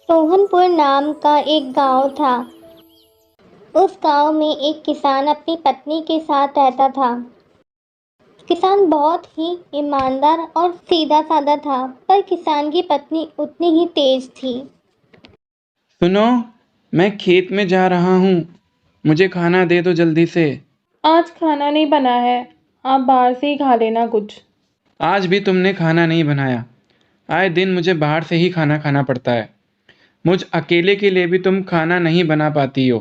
सोहनपुर नाम का एक गांव था। उस गांव में एक किसान अपनी पत्नी के साथ रहता था। किसान बहुत ही ईमानदार और सीधा साधा था, पर किसान की पत्नी उतनी ही तेज थी। सुनो, मैं खेत में जा रहा हूँ। मुझे खाना दे दो जल्दी से। आज खाना नहीं बना है। आप बाहर से ही खा लेना कुछ। आज भी तुमने खाना नहीं बनाया। आए दिन मुझे बाहर से ही खाना खाना पड़ता है। मुझ अकेले के लिए भी तुम खाना नहीं बना पाती हो।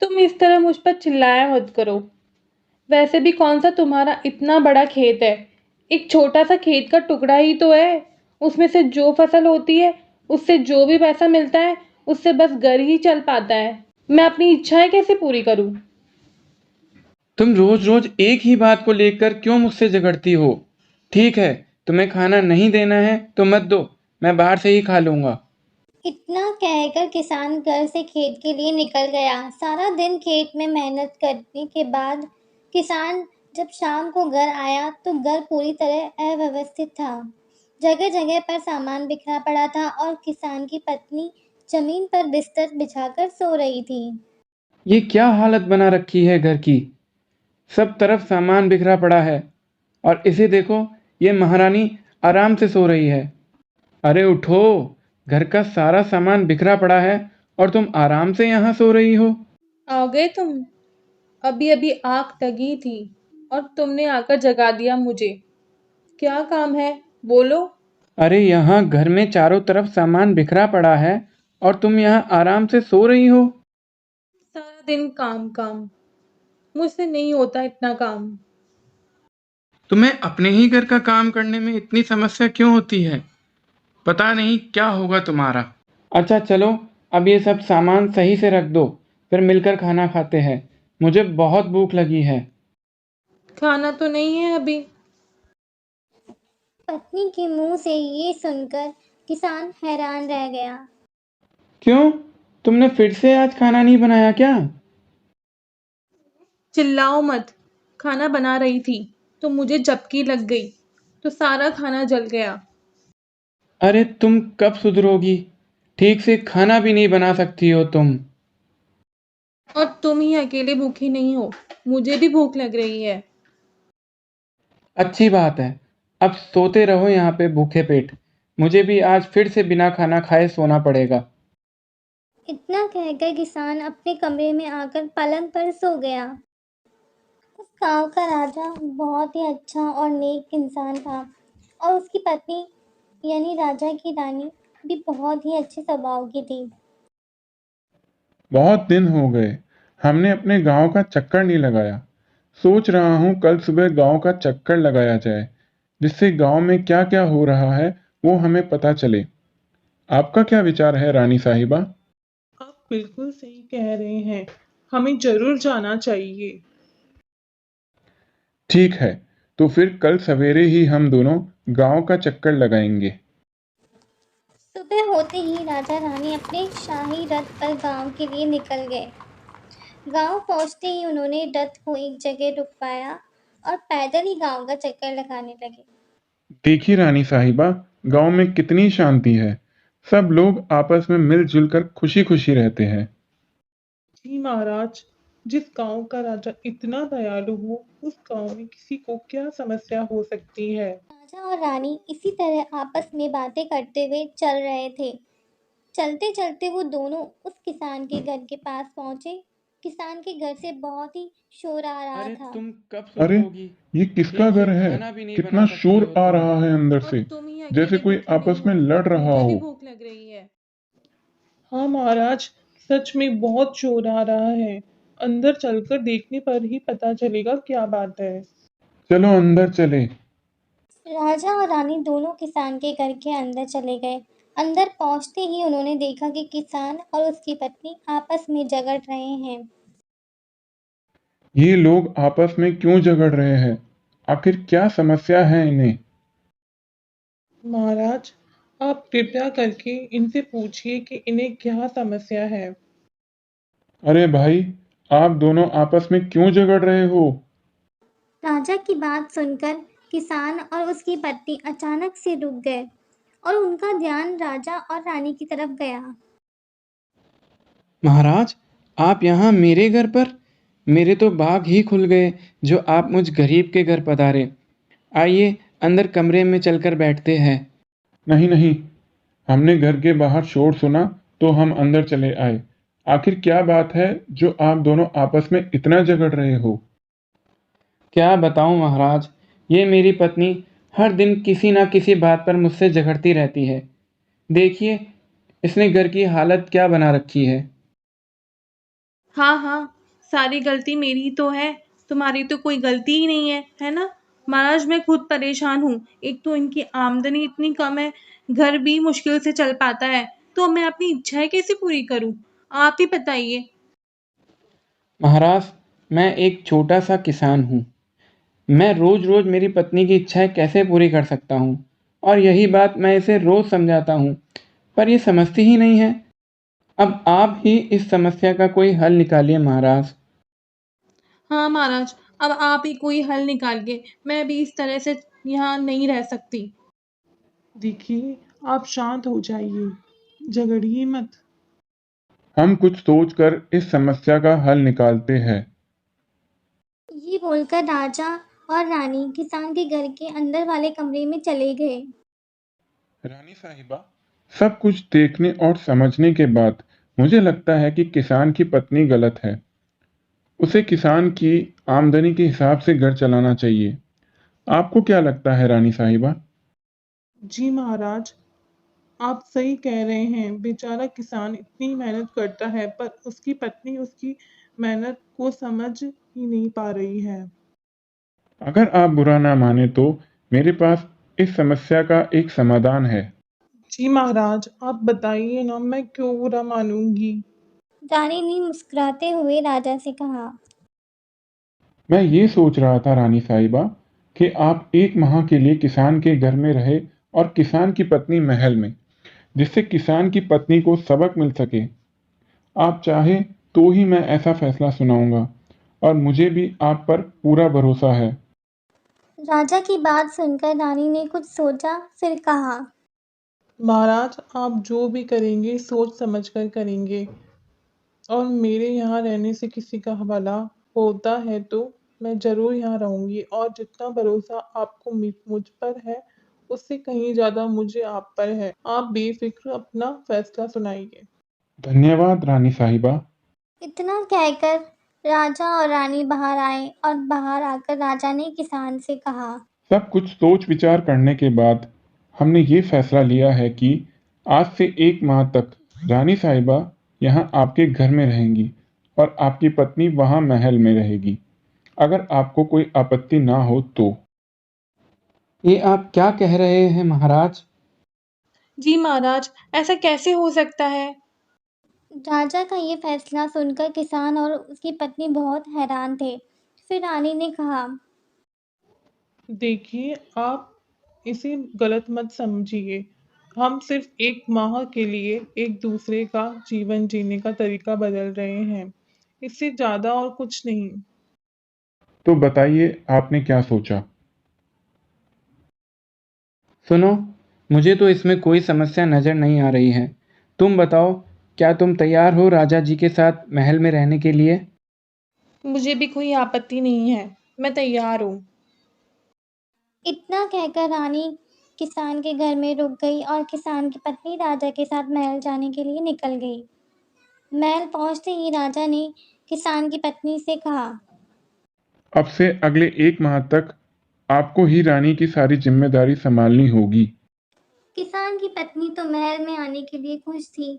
तुम इस तरह मुझ पर चिल्लाया मत करो। वैसे भी कौन सा तुम्हारा इतना बड़ा खेत है। एक छोटा सा खेत का टुकड़ा ही तो है। उसमें से जो फसल होती है, उससे जो भी पैसा मिलता है, उससे बस घर ही चल पाता है। मैं अपनी इच्छाएं कैसे पूरी करूं? तुम रोज रोज एक ही बात को लेकर क्यों मुझसे झगड़ती हो? ठीक है, तुम्हें खाना नहीं देना है तो मत दो, मैं बाहर से ही खा लूंगा। इतना कहकर किसान घर से खेत के लिए निकल गया। सारा दिन खेत में मेहनत करने के बाद किसान जब शाम को घर आया तो घर पूरी तरह अव्यवस्थित था। जगह जगह पर सामान बिखरा पड़ा था और किसान की पत्नी जमीन पर बिस्तर बिछाकर सो रही थी। ये क्या हालत बना रखी है घर की? सब तरफ सामान बिखरा पड़ा है। और इसे देखो, ये महारानी आराम से सो रही है। अरे उठो, घर का सारा सामान बिखरा पड़ा है और तुम आराम से यहाँ सो रही हो। आ गए तुम। अभी अभी आँख लगी थी और तुमने आकर जगा दिया मुझे। क्या काम है? बोलो। अरे यहाँ घर में चारों तरफ सामान बिखरा पड़ा है और तुम यहाँ आराम से सो रही हो। सारा दिन काम काम। मुझसे नहीं होता इतना काम। तुम्हें अपने ही घर का काम करने में इतनी समस्या क्यों होती है? पता नहीं क्या होगा तुम्हारा। अच्छा चलो, अब ये सब सामान सही से रख दो, फिर मिलकर खाना खाते हैं। मुझे बहुत भूख लगी है। खाना तो नहीं है अभी। पत्नी के मुंह से ये सुनकर किसान हैरान रह गया। क्यों? तुमने फिर से आज खाना नहीं बनाया क्या? चिल्लाओ मत। खाना बना रही थी तो मुझे झपकी लग गई, तो सारा खाना जल गया। अरे तुम कब सुधरोगी? ठीक से खाना भी नहीं बना सकती हो तुम। और तुम ही अकेले भूखी नहीं हो, मुझे भी भूख लग रही है। अच्छी बात है। अब सोते रहो यहाँ पे भूखे पेट। मुझे भी आज फिर से बिना खाना खाए सोना पड़ेगा। इतना कहकर किसान अपने कमरे में आकर पलंग पर सो गया। उस गांव का राजा बहुत ही अच्छा और नेक इंसान था और उसकी पत्नी यानी राजा की रानी भी बहुत ही अच्छे स्वभाव की थी। बहुत दिन हो गए, हमने अपने गांव का चक्कर नहीं लगाया। सोच रहा हूँ कल सुबह गांव का चक्कर लगाया जाए, जिससे गांव में क्या क्या हो रहा है वो हमें पता चले। आपका क्या विचार है रानी साहिबा? आप बिल्कुल सही कह रहे हैं। हमें जरूर जाना चाहिए। ठीक है, तो फिर कल सवेरे ही हम दोनों गांव का चक्कर लगाएंगे। सुबह होते ही राजा रानी अपने शाही रथ पर गांव के लिए निकल गए। गांव पहुंचते ही उन्होंने रथ को एक जगह रुकवाया और पैदल ही गांव का चक्कर लगाने लगे। देखिए रानी साहिबा, गांव में कितनी शांति है। सब लोग आपस में मिलजुल कर खुशी खुशी रहते हैं। जी महाराज, जिस गांव का राजा इतना दयालु हो, उस गांव में किसी को क्या समस्या हो सकती है? राजा और रानी इसी तरह आपस में बातें करते हुए चल रहे थे। चलते चलते वो दोनों उस किसान के घर के पास पहुंचे। किसान के घर से बहुत ही शोर आ रहा अरे था। तुम कब अरे, सुधरोगी? ये किसका ठीक से घर है? खाना भी नहीं बना कितना सकती शोर हो आ तुम। रहा है अंदर और से, तुम ही जैसे अकेले कोई भूखे नहीं आपस में हो, लड़ रहा मुझे भी हो। भूख लग रही है। हाँ महाराज, सच में बहुत शोर आ रहा है। अंदर चलकर देखने पर ही पता चलेगा क्या बात है। चलो अंदर चले। राजा और रानी दोनों किसान के घर के अंदर चले गए। अंदर पहुंचते ही उन्होंने देखा कि किसान और उसकी पत्नी आपस में झगड़ रहे हैं। ये लोग आपस में क्यों झगड़ रहे हैं? आखिर क्या समस्या है इन्हें? महाराज, आप कृपया करके इनसे पूछिए कि इन्हें क्या समस्या है। अरे भाई, आप दोनों आपस में क्यों झगड़ रहे हो? राजा की बात सुनकर किसान और उसकी पत्नी अचानक से रुक गए और उनका ध्यान राजा और रानी की तरफ गया। महाराज, आप यहाँ मेरे घर पर? मेरे तो बाग ही खुल गए जो आप मुझ गरीब के घर पधारे। आइए, अंदर कमरे में चलकर बैठते हैं। नहीं नहीं, हमने घर के बाहर शोर सुना तो हम अंदर चले आए। आखिर क्या बात है जो आप दोनों आपस में इतना झगड़ रहे हो? क्या बताऊं महाराज, ये मेरी पत्नी हर दिन किसी ना किसी बात पर मुझसे झगड़ती रहती है। देखिए, इसने घर की हालत क्या बना रखी है। हाँ हाँ, सारी गलती मेरी ही तो है, तुम्हारी तो कोई गलती ही नहीं है ना? महाराज, मैं खुद परेशान हूँ। एक तो इनकी आमदनी इतनी कम है, घर भी मुश्किल से चल पाता है, तो मैं अपनी इच्छाएं कैसे पूरी करूँ? आप ही बताइए। महाराज, मैं एक छोटा सा किसान हूँ। मैं रोज रोज मेरी पत्नी की इच्छाएं कैसे पूरी कर सकता हूँ, और यही बात मैं इसे रोज समझाता हूँ, पर ये समझती ही नहीं है। अब आप ही इस समस्या का कोई हल निकालिए महाराज। हाँ महाराज, अब आप ही कोई हल निकालिए, मैं भी इस तरह से यहाँ नहीं रह सकती। देखिए, आप शांत हो जाइए, झगड़िए मत। हम कुछ सोचकर इस समस्या का हल निकालते हैं। ये बोलकर राजा और रानी किसान के घर के अंदर वाले कमरे में चले गए। रानी साहिबा, सब कुछ देखने और समझने के बाद मुझे लगता है कि किसान की पत्नी गलत है। उसे किसान की आमदनी के हिसाब से घर चलाना चाहिए। आपको क्या लगता है रानी साहिबा? जी महाराज, आप सही कह रहे हैं। बेचारा किसान इतनी मेहनत करता है, पर उसकी पत्नी उसकी मेहनत को समझ ही नहीं पा रही है। अगर आप बुरा ना माने तो मेरे पास इस समस्या का एक समाधान है। जी महाराज, आप बताइए ना, मैं क्यों बुरा मानूंगी। रानी ने मुस्कुराते हुए राजा से कहा। मैं ये सोच रहा था रानी साहिबा कि आप एक माह के लिए किसान के घर में रहे और किसान की पत्नी महल में, जिससे किसान की पत्नी को सबक मिल सके। आप चाहे तो ही मैं ऐसा फैसला सुनाऊंगा, और मुझे भी आप पर पूरा भरोसा है। राजा की बात सुनकर रानी ने कुछ सोचा, फिर कहा। महाराज, आप जो भी करेंगे सोच समझ कर करेंगे, और मेरे यहाँ रहने से किसी का हवाला होता है तो मैं ज़रूर यहाँ रहूँगी, और जितना भरोसा आपको मुझ पर है, उससे कहीं ज़्यादा मुझे आप पर है। आप बेफ़िक्र अपना फैसला सुनाइए। धन्यवाद रानी साहिबा। इतना कहकर राजा और रानी बाहर आए और बाहर आकर राजा ने किसान से कहा। सब कुछ सोच विचार करने के बाद हमने ये फैसला लिया है कि आज से एक माह तक रानी साहिबा यहाँ आपके घर में रहेंगी और आपकी पत्नी वहाँ महल में रहेगी, अगर आपको कोई आपत्ति ना हो तो। ये आप क्या कह रहे हैं महाराज? जी महाराज, ऐसा कैसे हो सकता है? राजा का ये फैसला सुनकर किसान और उसकी पत्नी बहुत हैरान थे। फिर रानी ने कहा। देखिए, आप इसे गलत मत समझिए। हम सिर्फ एक माह के लिए एक दूसरे का जीवन जीने का तरीका बदल रहे हैं। इससे ज़्यादा और कुछ नहीं। तो बताइए आपने क्या सोचा? सुनो, मुझे तो इसमें कोई समस्या नज़र नहीं आ रही है। तुम बताओ, क्या तुम तैयार हो राजा जी के साथ महल में रहने के लिए? मुझे भी कोई आपत्ति नहीं है, मैं तैयार हूँ। इतना कहकर रानी किसान के घर में रुक गई और किसान की पत्नी राजा के साथ महल जाने के लिए निकल गई। महल पहुंचते ही राजा ने किसान की पत्नी से कहा। अब से अगले एक माह तक आपको ही रानी की सारी जिम्मेदारी संभालनी होगी। किसान की पत्नी तो महल में आने के लिए खुश थी,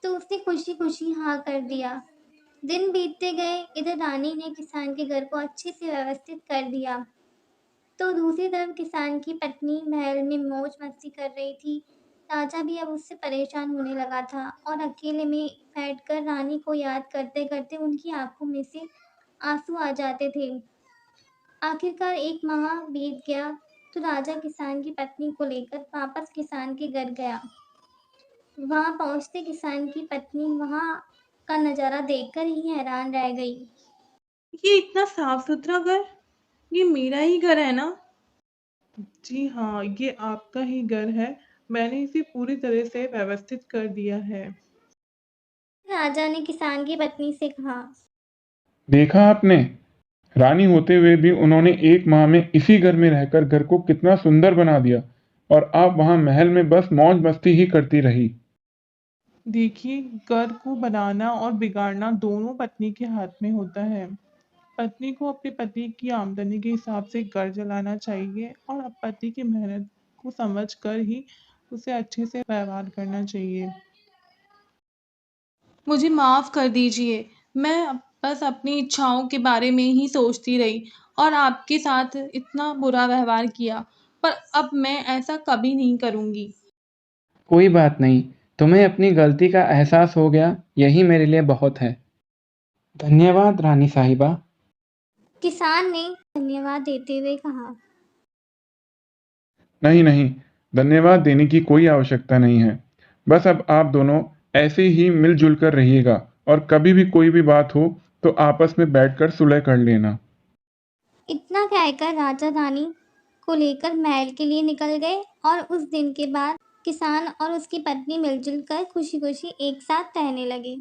तो उसने खुशी खुशी हाँ कर दिया। दिन बीतते गए, इधर रानी ने किसान के घर को अच्छे से व्यवस्थित कर दिया, तो दूसरी तरफ किसान की पत्नी महल में मौज मस्ती कर रही थी। राजा भी अब उससे परेशान होने लगा था और अकेले में बैठकर रानी को याद करते करते उनकी आंखों में से आंसू आ जाते थे। आखिरकार एक माह बीत गया, तो राजा किसान की पत्नी को लेकर वापस किसान के घर गया। वहां पहुंचते किसान की पत्नी वहां का नजारा देखकर ही हैरान रह गई। ये इतना साफ सुथरा घर, ये मेरा ही घर है ना? जी हाँ, ये आपका ही घर है। मैंने इसे पूरी तरह से व्यवस्थित कर दिया है। राजा ने किसान की पत्नी से कहा। देखा आपने, रानी होते हुए भी उन्होंने 1 माह में इसी घर में रहकर घर को कितना सुंदर बना दिया, और आप वहां महल में बस मौज मस्ती ही करती रही। देखिए, घर को बनाना और बिगाड़ना दोनों पत्नी के हाथ में होता है। पत्नी को अपने पति की आमदनी के हिसाब से घर चलाना चाहिए और अब पति की मेहनत को समझ कर ही उसे अच्छे से व्यवहार करना चाहिए। मुझे माफ़ कर दीजिए। मैं बस अपनी इच्छाओं के बारे में ही सोचती रही और आपके साथ इतना बुरा व्यवहार किया। पर अब मैं ऐसा कभी नहीं करूँगी। कोई बात नहीं, तुम्हें अपनी गलती का एहसास हो गया, यही मेरे लिए बहुत है। धन्यवाद रानी साहिबा। किसान ने धन्यवाद देते हुए कहा। नहीं नहीं, धन्यवाद देने की कोई आवश्यकता नहीं है। बस अब आप दोनों ऐसे ही मिलजुल कर रहिएगा, और कभी भी कोई भी बात हो तो आपस में बैठकर सुलह कर लेना। इतना कहकर राजा रानी को लेकर महल के लिए निकल गए और उस दिन के बाद किसान और उसकी पत्नी मिलजुल कर खुशी खुशी एक साथ रहने लगे।